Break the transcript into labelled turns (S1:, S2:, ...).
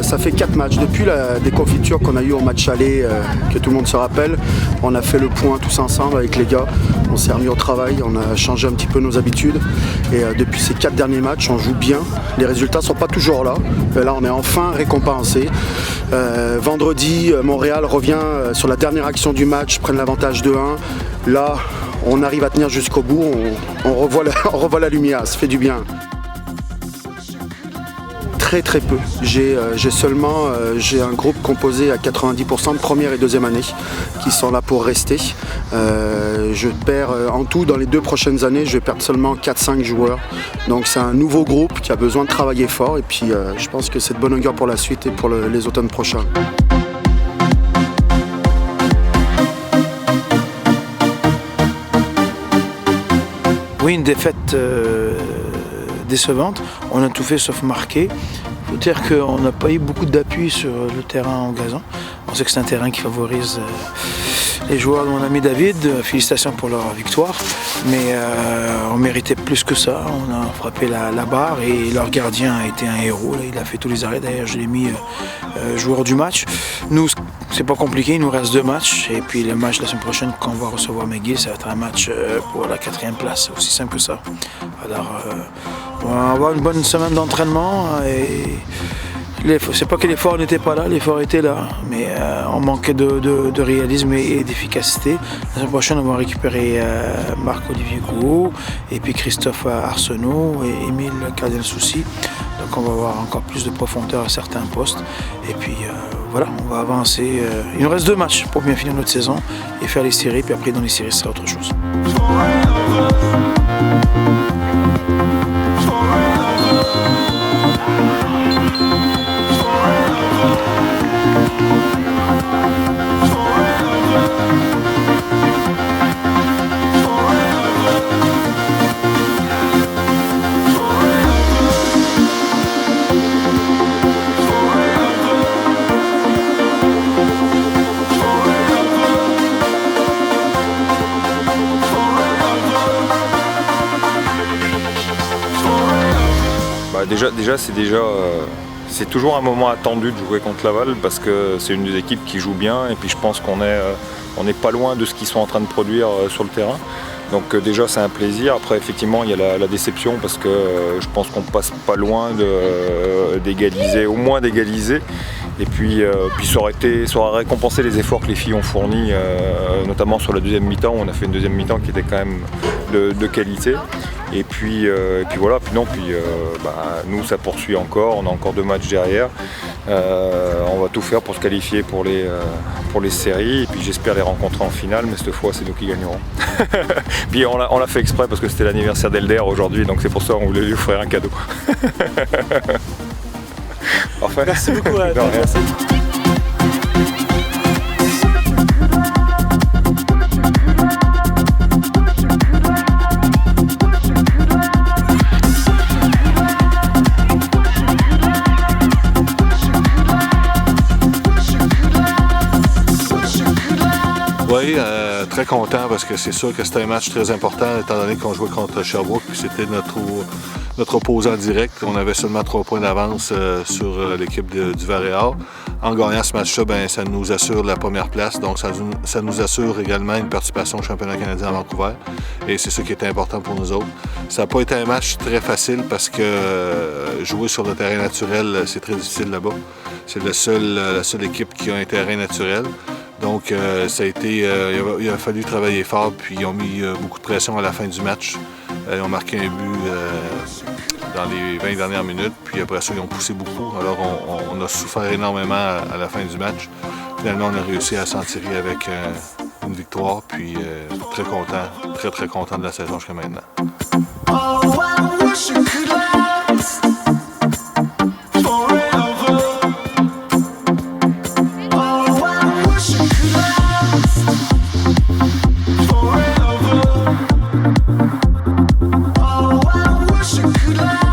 S1: Ça fait 4 matchs. Depuis la déconfiture qu'on a eue au match aller, que tout le monde se rappelle, on a fait le point tous ensemble avec les gars. On s'est remis au travail, on a changé un petit peu nos habitudes. Et depuis ces 4 derniers matchs, on joue bien. Les résultats ne sont pas toujours là. Mais là, on est enfin récompensé. Vendredi, Montréal revient sur la dernière action du match, prennent l'avantage de 1. Là, on arrive à tenir jusqu'au bout. On revoit la lumière, ça fait du bien. Très peu. J'ai un groupe composé à 90% de première et deuxième année qui sont là pour rester. Je perds en tout dans les 2 prochaines années, je vais perdre seulement 4-5 joueurs. Donc c'est un nouveau groupe qui a besoin de travailler fort et puis je pense que c'est de bonne augure pour la suite et pour les automnes prochains.
S2: Oui, une défaite décevante. On a tout fait sauf marquer. Il faut dire qu'on n'a pas eu beaucoup d'appui sur le terrain en gazon. On sait que c'est un terrain qui favorise les joueurs de mon ami David. Félicitations pour leur victoire. Mais on méritait plus que ça. On a frappé la barre et leur gardien a été un héros. Là, il a fait tous les arrêts. D'ailleurs, je l'ai mis joueur du match. Nous, c'est pas compliqué. Il nous reste 2 matchs. Et puis le match la semaine prochaine, quand on va recevoir McGill, ça va être un match pour la 4e place. C'est aussi simple que ça. Alors, on va avoir une bonne semaine d'entraînement. C'est pas que l'effort n'était pas là, l'effort était là, mais on manquait de réalisme et d'efficacité. La semaine prochaine, on va récupérer Marc-Olivier Gouault, et puis Christophe Arsenault et Émile Cardin-Soucy. Donc on va avoir encore plus de profondeur à certains postes. Et puis voilà, on va avancer. Il nous reste 2 matchs pour bien finir notre saison et faire les séries, puis après dans les séries, ce sera autre chose.
S3: C'est toujours un moment attendu de jouer contre Laval parce que c'est une des équipes qui joue bien et puis je pense qu'on est pas loin de ce qu'ils sont en train de produire sur le terrain. Donc déjà c'est un plaisir. Après effectivement il y a la déception parce que je pense qu'on passe pas loin d'égaliser, au moins d'égaliser. Et puis ça aurait récompensé les efforts que les filles ont fournis, notamment sur la deuxième mi-temps où on a fait une deuxième mi-temps qui était quand même de qualité. Et puis voilà, nous ça poursuit encore, on a encore 2 matchs derrière. On va tout faire pour se qualifier pour les séries et puis j'espère les rencontrer en finale, mais cette fois c'est nous qui gagnerons. Puis on l'a fait exprès parce que c'était l'anniversaire d'Elder aujourd'hui, donc c'est pour ça qu'on voulait lui offrir un cadeau. Enfin,
S2: merci beaucoup. Merci.
S4: Oui, très content parce que c'est sûr que c'était un match très important étant donné qu'on jouait contre Sherbrooke puis c'était notre opposant direct. On avait seulement 3 points d'avance sur l'équipe du Varéor. En gagnant ce match-là, ça nous assure la première place, donc ça nous assure également une participation au championnat canadien à Vancouver et c'est ça qui était important pour nous autres. Ça n'a pas été un match très facile parce que jouer sur le terrain naturel, c'est très difficile là-bas. C'est la seule équipe qui a un terrain naturel. Donc, il a fallu travailler fort, puis ils ont mis beaucoup de pression à la fin du match. Ils ont marqué un but dans les 20 dernières minutes, puis après ça, ils ont poussé beaucoup. Alors, on a souffert énormément à la fin du match. Finalement, on a réussi à s'en tirer avec une victoire, puis très content, très content de la saison jusqu'à maintenant.
S5: couloir.